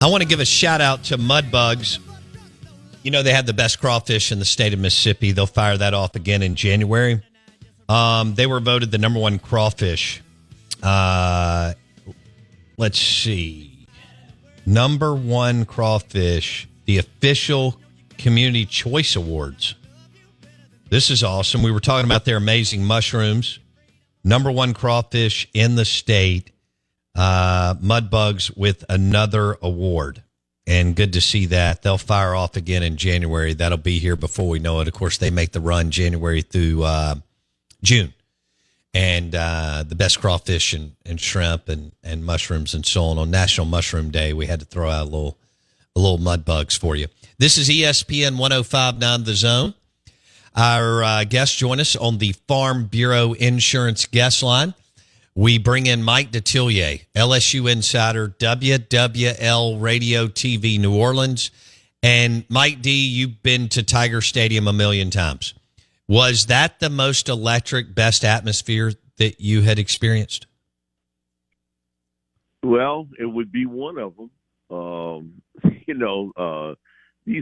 I want to give a shout out to Mudbugs. You know, they have the best crawfish in the state of Mississippi. They'll fire that off again in January. They were voted the number one crawfish. Let's see. Number one crawfish, the official Community Choice Awards. This is awesome. We were talking about their amazing mushrooms. Number one crawfish in the state. Mudbugs with another award. And good to see that. They'll fire off again in January. That'll be here before we know it. Of course, they make the run January through June. And the best crawfish and shrimp and mushrooms and so on National Mushroom Day, we had to throw out a little Mudbugs for you. This is ESPN 105.9 The Zone. Our guests join us on the Farm Bureau Insurance guest line. We bring in Mike Detillier, LSU insider, WWL Radio TV New Orleans. And Mike D, you've been to Tiger Stadium a million times. Was that the most electric, best atmosphere that you had experienced? Well, it would be one of them.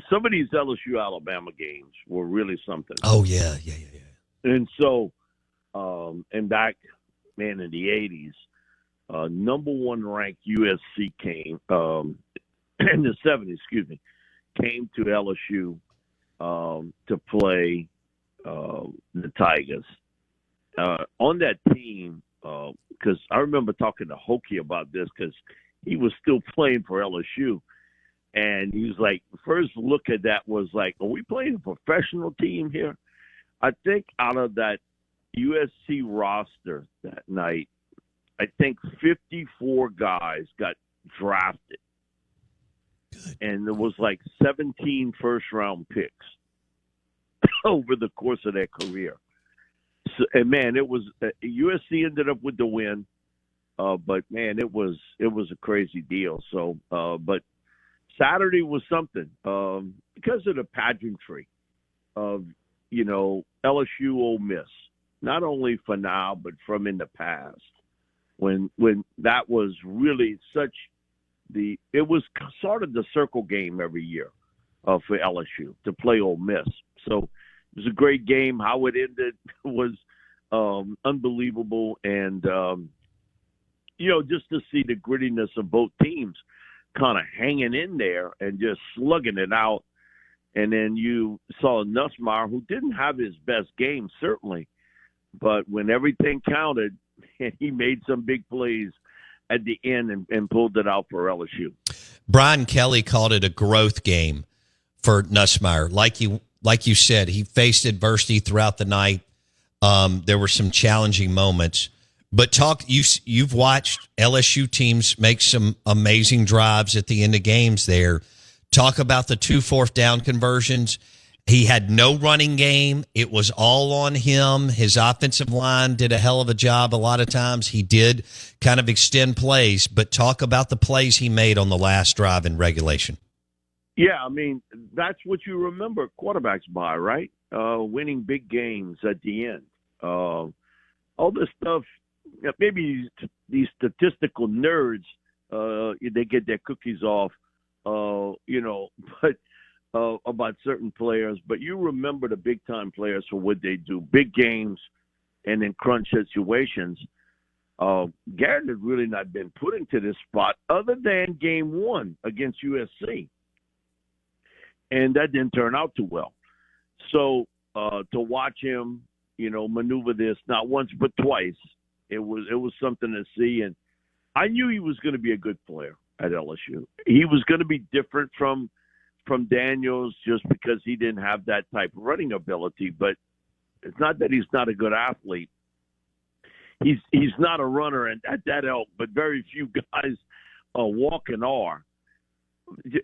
Some of these LSU Alabama games were really something. Oh, yeah. And so, and back, in the 80s, number one ranked USC came, in the 70s, came to LSU to play the Tigers. On that team, because I remember talking to Hokie about this because he was still playing for LSU. And he was like, first look at that was like, are we playing a professional team here? I think out of that USC roster that night, I think 54 guys got drafted. Good. And there was like 17 first-round picks over the course of their career. So, and, man, it was USC ended up with the win, but, man, it was a crazy deal. So, but Saturday was something because of the pageantry of, LSU Ole Miss. Not only for now, but from in the past, when that was really it was sort of the circle game every year for LSU to play Ole Miss. So it was a great game. How it ended was unbelievable, and just to see the grittiness of both teams kind of hanging in there and just slugging it out. And then you saw Nussmeier, who didn't have his best game, certainly. But when everything counted, he made some big plays at the end and pulled it out for LSU. Brian Kelly called it a growth game for Nussmeier. Like you said, he faced adversity throughout the night. There were some challenging moments. But you've watched LSU teams make some amazing drives at the end of games there. Talk about the 2 fourth-down conversions. He had no running game. It was all on him. His offensive line did a hell of a job a lot of times. He did kind of extend plays, but talk about the plays he made on the last drive in regulation. Yeah, that's what you remember quarterbacks by, right? Winning big games at the end. All this stuff, maybe these statistical nerds, they get their cookies off, but about certain players, but you remember the big-time players for what they do, big games and in crunch situations. Garrett had really not been put into this spot other than game 1 against USC, and that didn't turn out too well. So to watch him, maneuver this not once but twice, it was something to see, and I knew he was going to be a good player at LSU. He was going to be different from Daniels just because he didn't have that type of running ability, but it's not that he's not a good athlete. He's not a runner at that elk, but very few guys walking are.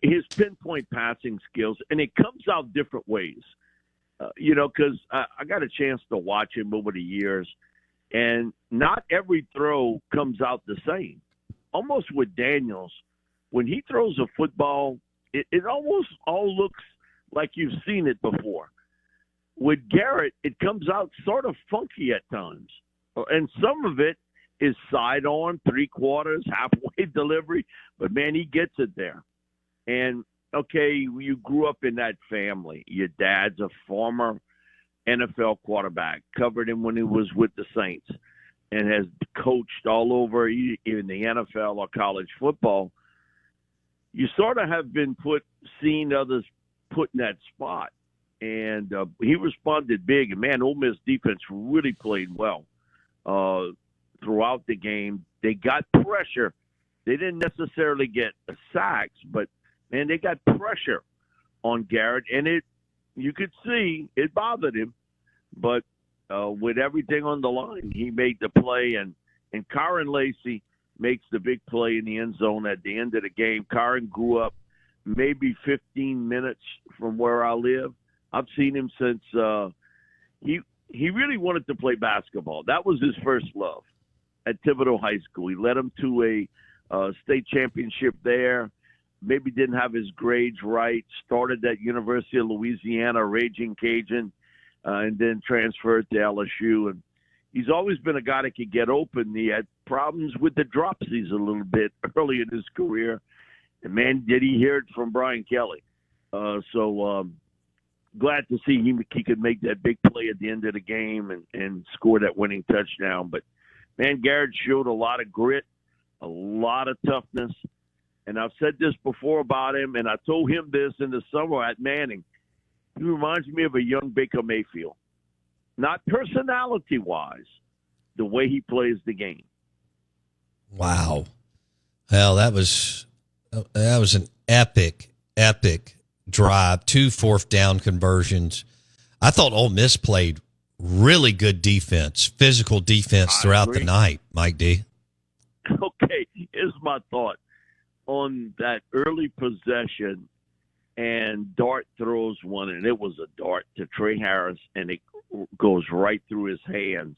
His pinpoint passing skills, and it comes out different ways, because I got a chance to watch him over the years, and not every throw comes out the same. Almost with Daniels, when he throws a football, it almost all looks like you've seen it before. With Garrett, it comes out sort of funky at times. And some of it is side on, 3/4, halfway delivery. But, man, he gets it there. And okay, you grew up in that family. Your dad's a former NFL quarterback, covered him when he was with the Saints, and has coached all over in the NFL or college football. You sort of have been seen others put in that spot. And he responded big. And, man, Ole Miss defense really played well throughout the game. They got pressure. They didn't necessarily get sacks, but, man, they got pressure on Garrett. And you could see it bothered him. But with everything on the line, he made the play. And Kyron Lacey makes the big play in the end zone at the end of the game. Kyron grew up maybe 15 minutes from where I live. I've seen him since he really wanted to play basketball. That was his first love at Thibodeau High School. He led him to a state championship there. Maybe didn't have his grades right. Started at University of Louisiana, Raging Cajun, and then transferred to LSU. And he's always been a guy that could get open. He had problems with the dropsies a little bit early in his career. And, man, did he hear it from Brian Kelly. Glad to see he could make that big play at the end of the game and score that winning touchdown. But, man, Garrett showed a lot of grit, a lot of toughness. And I've said this before about him, and I told him this in the summer at Manning. He reminds me of a young Baker Mayfield. Not personality-wise, the way he plays the game. Wow. Well, that was an epic drive, 2 4th down conversions. I thought Ole Miss played really good defense, physical defense throughout the night, Mike D. Okay, here's my thought on that early possession, and Dart throws one, and it was a dart to Trey Harris, and it goes right through his hands.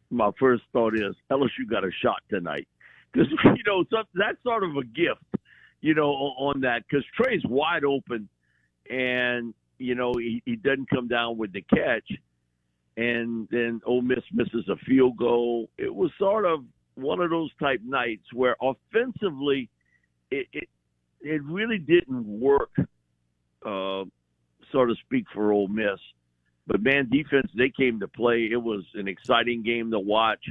My first thought is LSU got a shot tonight because, that's sort of a gift. On that, because Trey's wide open and, he doesn't come down with the catch. And then Ole Miss misses a field goal. It was sort of one of those type nights where offensively it really didn't work, so to speak, for Ole Miss. But, man, defense, they came to play. It was an exciting game to watch.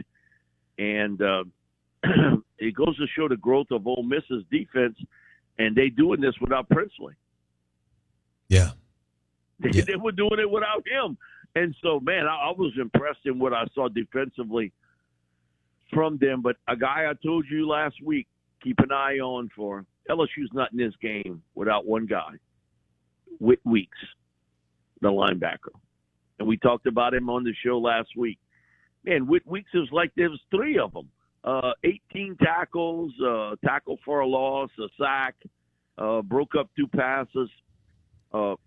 And it goes to show the growth of Ole Miss's defense. And they doing this without Princely. Yeah. They were doing it without him. And so, man, I was impressed in what I saw defensively from them. But a guy I told you last week, keep an eye on for LSU's not in this game without one guy, Whit Weeks, the linebacker. And we talked about him on the show last week. Man, Whit Weeks is like there was 3 of them. 18 tackles, tackle for a loss, a sack, broke up 2 passes.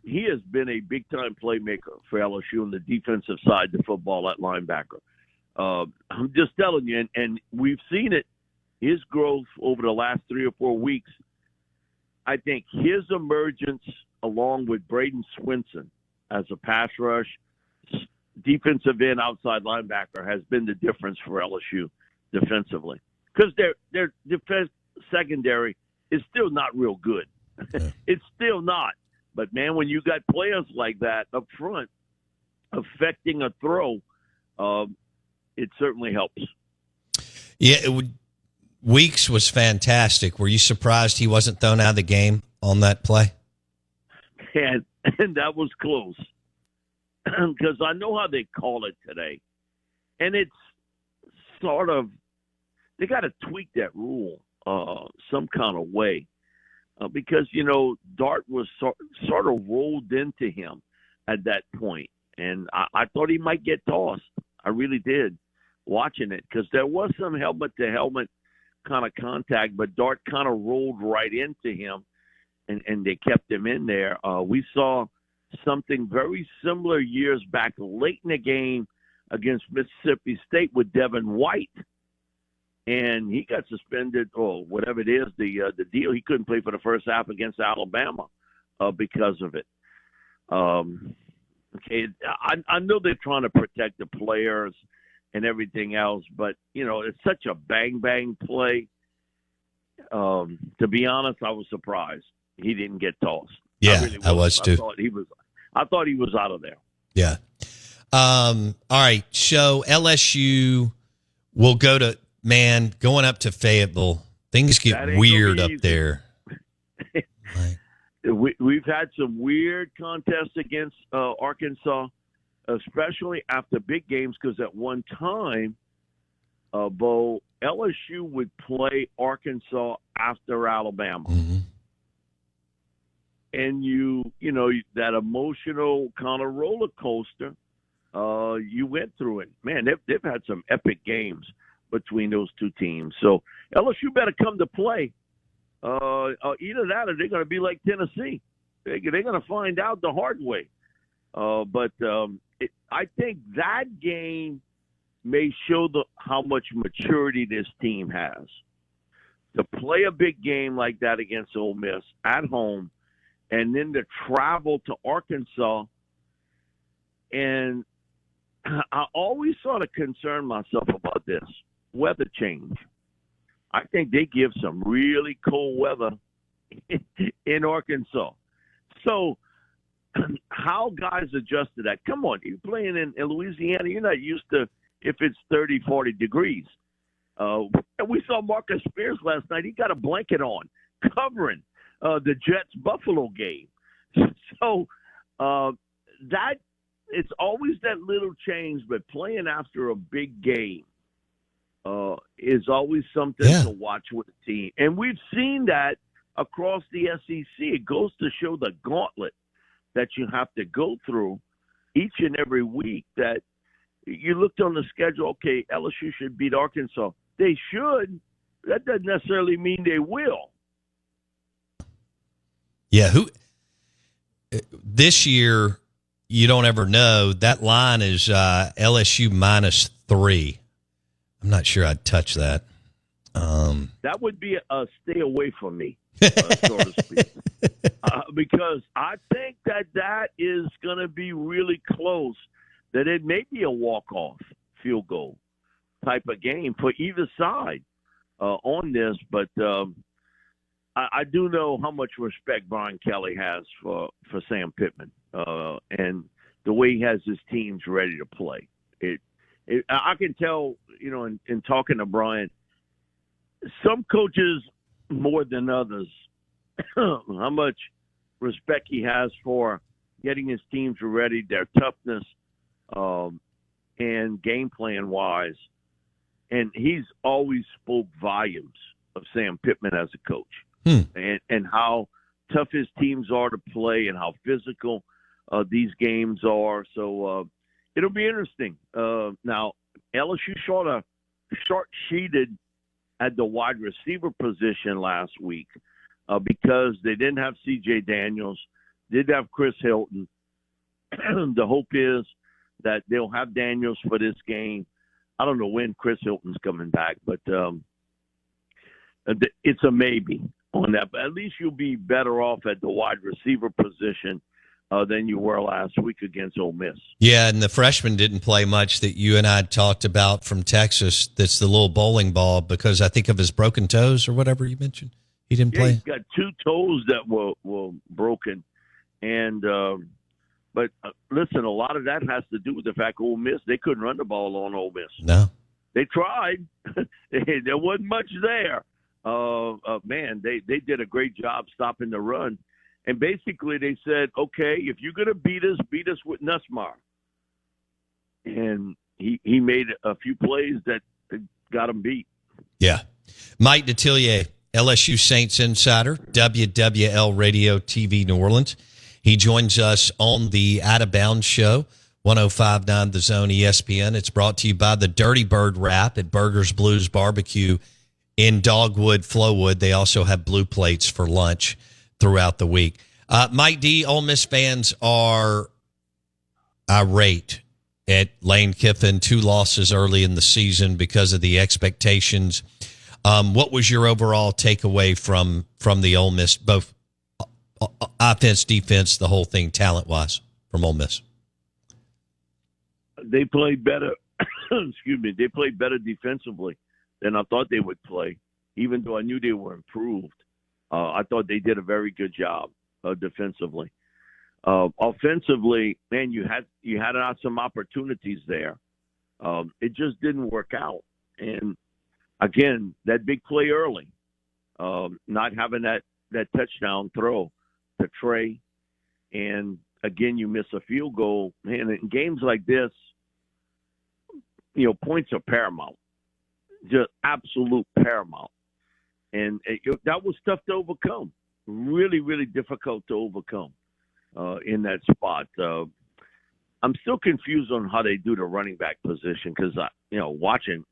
He has been a big-time playmaker for LSU on the defensive side of the football at linebacker. I'm just telling you, and we've seen it, his growth over the last 3 or 4 weeks. I think his emergence along with Braden Swinson as a pass rush, defensive end, outside linebacker has been the difference for LSU defensively, because their defense secondary is still not real good. Yeah. It's still not. But, man, when you got players like that up front affecting a throw, it certainly helps. Yeah, Weeks was fantastic. Were you surprised he wasn't thrown out of the game on that play? And that was close, because I know how they call it today. And it's sort of, they got to tweak that rule some kind of way, because, Dart was sort of rolled into him at that point. And I thought he might get tossed. I really did, watching it, because there was some helmet-to-helmet kind of contact, but Dart kind of rolled right into him, and they kept him in there. We saw something very similar years back late in the game against Mississippi State with Devin White, and he got suspended, or whatever it is, the deal. He couldn't play for the first half against Alabama because of it. Okay, I know they're trying to protect the players and everything else, but, it's such a bang-bang play. To be honest, I was surprised he didn't get tossed. Yeah, really I was too. I thought he was out of there. Yeah. All right. So LSU will go to, man, going up to Fayetteville. Things get weird up there. We've had some weird contests against Arkansas, especially after big games, because at one time, Bo, LSU would play Arkansas after Alabama. Mm-hmm. And you know, that emotional kind of roller coaster, you went through it. Man, they've had some epic games between those two teams. So LSU better come to play. Either that or they're going to be like Tennessee. They're going to find out the hard way. But I think that game may show how much maturity this team has. To play a big game like that against Ole Miss at home, and then to travel to Arkansas. And I always sort of concern myself about this weather change. I think they give some really cold weather in Arkansas. So how guys adjust to that? Come on, you're playing in Louisiana. You're not used to if it's 30, 40 degrees. And we saw Marcus Spears last night. He got a blanket on, covering the Jets-Buffalo game. So that it's always that little change, but playing after a big game is always something to watch with the team. And we've seen that across the SEC. It goes to show the gauntlet that you have to go through each and every week. That you looked on the schedule, okay, LSU should beat Arkansas. They should. That doesn't necessarily mean they will. Yeah, this year, you don't ever know. That line is LSU -3. I'm not sure I'd touch that. That would be a stay away from me, so to speak. Because I think that is going to be really close, that it may be a walk-off field goal type of game for either side on this. But I do know how much respect Brian Kelly has for Sam Pittman and the way he has his teams ready to play. I can tell, you know, in talking to Brian, some coaches more than others, how much respect he has for getting his teams ready, their toughness, and game plan wise. And he's always spoke volumes of Sam Pittman as a coach. And how tough his teams are to play and how physical these games are. So it'll be interesting. Now, LSU short-sheeted at the wide receiver position last week because they didn't have C.J. Daniels, didn't have Chris Hilton. The hope is that they'll have Daniels for this game. I don't know when Chris Hilton's coming back, but it's a maybe on that. But at least you'll be better off at the wide receiver position than you were last week against Ole Miss. Yeah, and the freshman didn't play much that you and I talked about from Texas. That's the little bowling ball, because I think of his broken toes or whatever you mentioned. He didn't play. He's got two toes that were broken. And but listen, a lot of that has to do with the fact Ole Miss, they couldn't run the ball on Ole Miss. No. They tried. There wasn't much there. Man, they did a great job stopping the run. And basically they said, okay, if you're going to beat us with Nussmeier. And he made a few plays that got him beat. Yeah. Mike Detillier, LSU Saints insider, WWL Radio TV New Orleans. He joins us on the Out of Bounds show, 105.9 The Zone ESPN. It's brought to you by the Dirty Bird Wrap at Burgers Blues Barbecue in Dogwood, Flowwood. They also have blue plates for lunch throughout the week. Mike D, Ole Miss fans are irate at Lane Kiffin, 2 losses early in the season because of the expectations. What was your overall takeaway from the Ole Miss, both offense, defense, the whole thing, talent-wise, from Ole Miss? They played better. Excuse me. They played better defensively than I thought they would play. even though I knew they were improved. I thought they did a very good job defensively. Offensively, man, you had some opportunities there. It just didn't work out. And again, that big play early, not having that touchdown throw to Trey, and again, you miss a field goal. Man, in games like this, points are paramount, just absolute paramount. And that was tough to overcome. Really, really difficult to overcome in that spot. I'm still confused on how they do the running back position because, watching,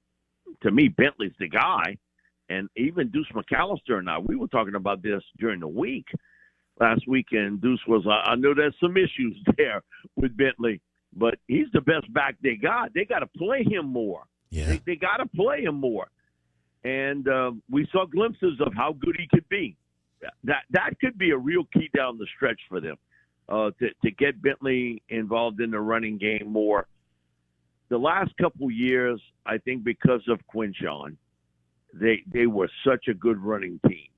to me, Bentley's the guy. And even Deuce McAllister and we were talking about this during the week last weekend. Deuce was, I know there's some issues there with Bentley, but he's the best back they got. They got to play him more. Yeah. They got to play him more. And we saw glimpses of how good he could be. That could be a real key down the stretch for them, to get Bentley involved in the running game more. The last couple years, I think because of Quinshon, they were such a good running team.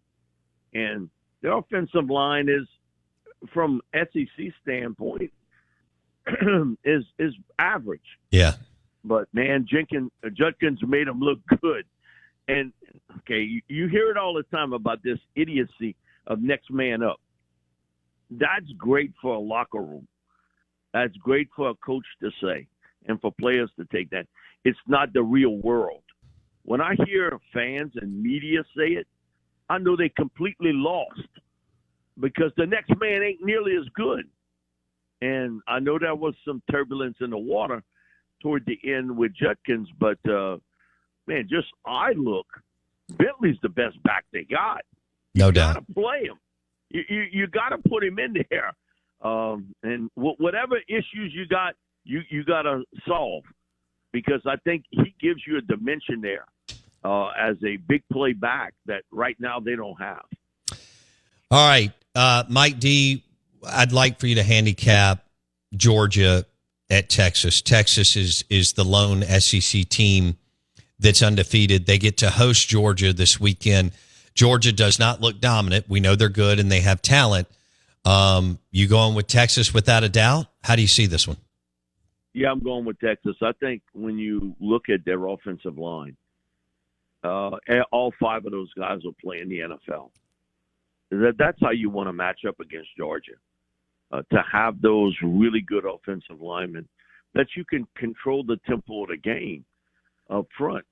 And their offensive line is, from SEC standpoint, is average. Yeah. But, man, Judkins made them look good. And, okay, you hear it all the time about this idiocy of next man up. That's great for a locker room. That's great for a coach to say and for players to take that. It's not the real world. When I hear fans and media say it, I know they completely lost because the next man ain't nearly as good. And I know there was some turbulence in the water toward the end with Judkins, but man, just eye look, Bentley's the best back they got. No doubt. You got to play him. You got to put him in there. And whatever issues you got, you got to solve, because I think he gives you a dimension there as a big play back that right now they don't have. All right, Mike D, I'd like for you to handicap Georgia at Texas. Texas is the lone SEC team that's undefeated. They get to host Georgia this weekend. Georgia does not look dominant. We know they're good and they have talent. You going with Texas without a doubt? How do you see this one? Yeah, I'm going with Texas. I think when you look at their offensive line, all five of those guys will play in the NFL. That's how you want to match up against Georgia, to have those really good offensive linemen that you can control the tempo of the game up front.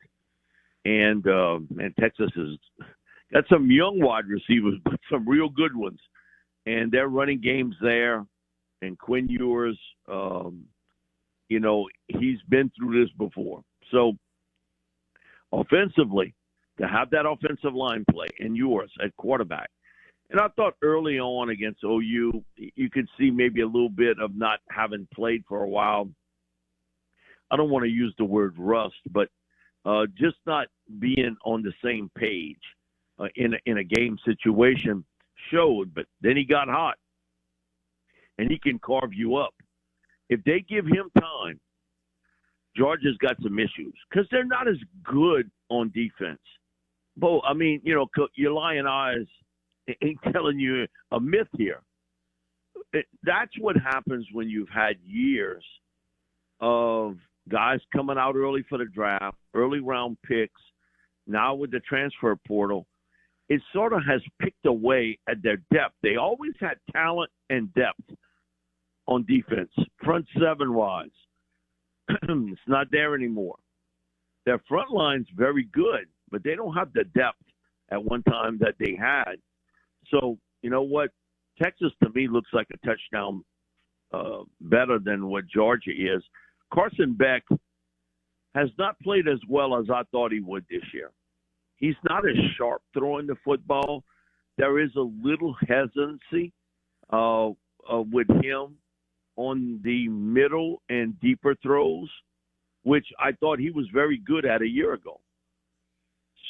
And Texas has got some young wide receivers, but some real good ones. And their running game's there. And Quinn Ewers, he's been through this before. So offensively, to have that offensive line play and Ewers at quarterback. And I thought early on against OU, you could see maybe a little bit of not having played for a while. I don't want to use the word rust, but just not being on the same page in a game situation showed. But then he got hot, and he can carve you up. If they give him time, Georgia's got some issues because they're not as good on defense. Bo, I mean, your lion eyes ain't telling you a myth here. That's what happens when you've had years of guys coming out early for the draft, early round picks. Now with the transfer portal, it sort of has picked away at their depth. They always had talent and depth on defense, front seven wise. It's not there anymore. Their front line's very good, but they don't have the depth at one time that they had. So, you know what? Texas, to me, looks like a touchdown better than what Georgia is. Carson Beck has not played as well as I thought he would this year. He's not as sharp throwing the football. There is a little hesitancy with him on the middle and deeper throws, which I thought he was very good at a year ago.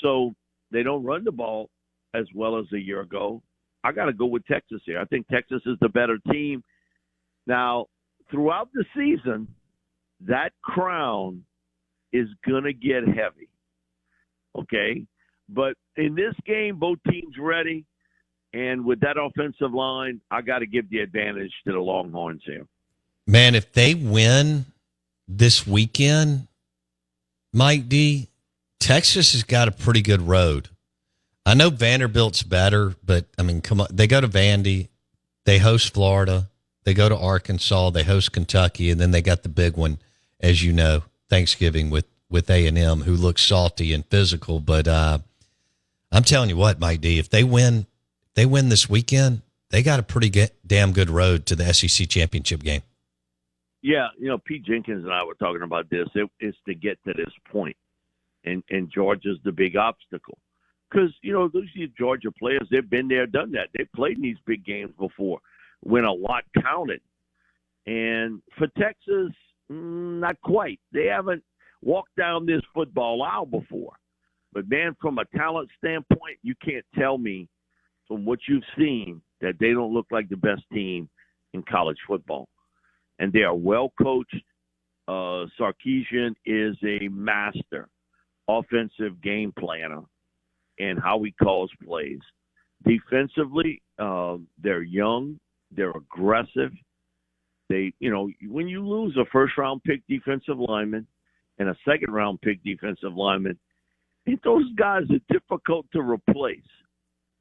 So they don't run the ball as well as a year ago. I got to go with Texas here. I think Texas is the better team. Now, throughout the season, that crown is going to get heavy. Okay? But in this game, both teams ready. And with that offensive line, I got to give the advantage to the Longhorns here. Man, if they win this weekend, Mike D, Texas has got a pretty good road. I know Vanderbilt's better, but, I mean, come on. They go to Vandy. They host Florida. They go to Arkansas. They host Kentucky. And then they got the big one, as you know, Thanksgiving with A&M, who looks salty and physical. But I'm telling you what, Mike D, if they win this weekend, they got a pretty damn good road to the SEC championship game. Yeah, Pete Jenkins and I were talking about this. It's to get to this point, and Georgia's the big obstacle. Because, those Georgia players, they've been there, done that. They've played in these big games before when a lot counted. And for Texas, not quite. They haven't walked down this football aisle before. But, man, from a talent standpoint, you can't tell me from what you've seen that they don't look like the best team in college football. And they are well coached. Sarkisian is a master offensive game planner and how he calls plays. Defensively, they're young, they're aggressive. They, when you lose a first-round pick defensive lineman and a second-round pick defensive lineman, those guys are difficult to replace.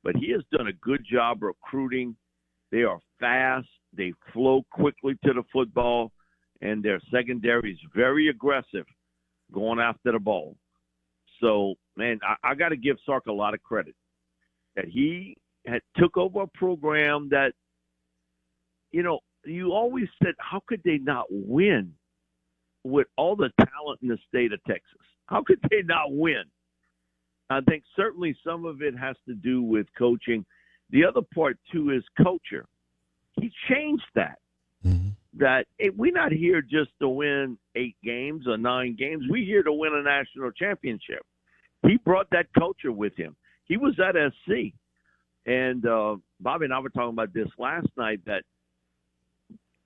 But he has done a good job recruiting. They are fast. They flow quickly to the football, and their secondary is very aggressive going after the ball. So, man, I got to give Sark a lot of credit that he had took over a program that, you always said, how could they not win with all the talent in the state of Texas? How could they not win? I think certainly some of it has to do with coaching. The other part, too, is culture. He changed that. Mm-hmm. That we're not here just to win 8 games or 9 games. We're here to win a national championship. He brought that culture with him. He was at SC. And Bobby and I were talking about this last night that,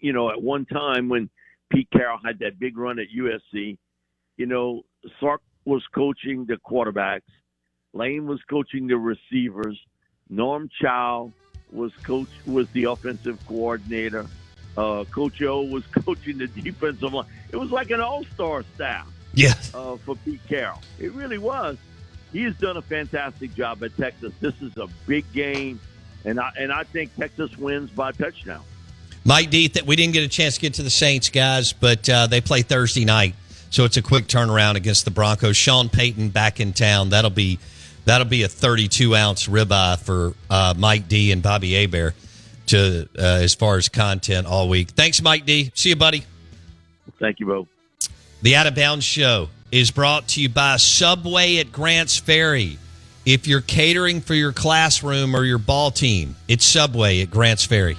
at one time when Pete Carroll had that big run at USC, Sark was coaching the quarterbacks. Lane was coaching the receivers. Norm Chow was the offensive coordinator. Coach O was coaching the defensive line. It was like an all-star staff. Yes. For Pete Carroll. It really was. He has done a fantastic job at Texas. This is a big game, and I think Texas wins by a touchdown. Mike D, we didn't get a chance to get to the Saints, guys, but they play Thursday night, so it's a quick turnaround against the Broncos. Sean Payton back in town. That'll be a 32-ounce ribeye for Mike D and Bobby Hebert to as far as content all week. Thanks, Mike D. See you, buddy. Thank you, Bo. The Out of Bounds Show is brought to you by Subway at Grants Ferry. If you're catering for your classroom or your ball team, it's Subway at Grants Ferry.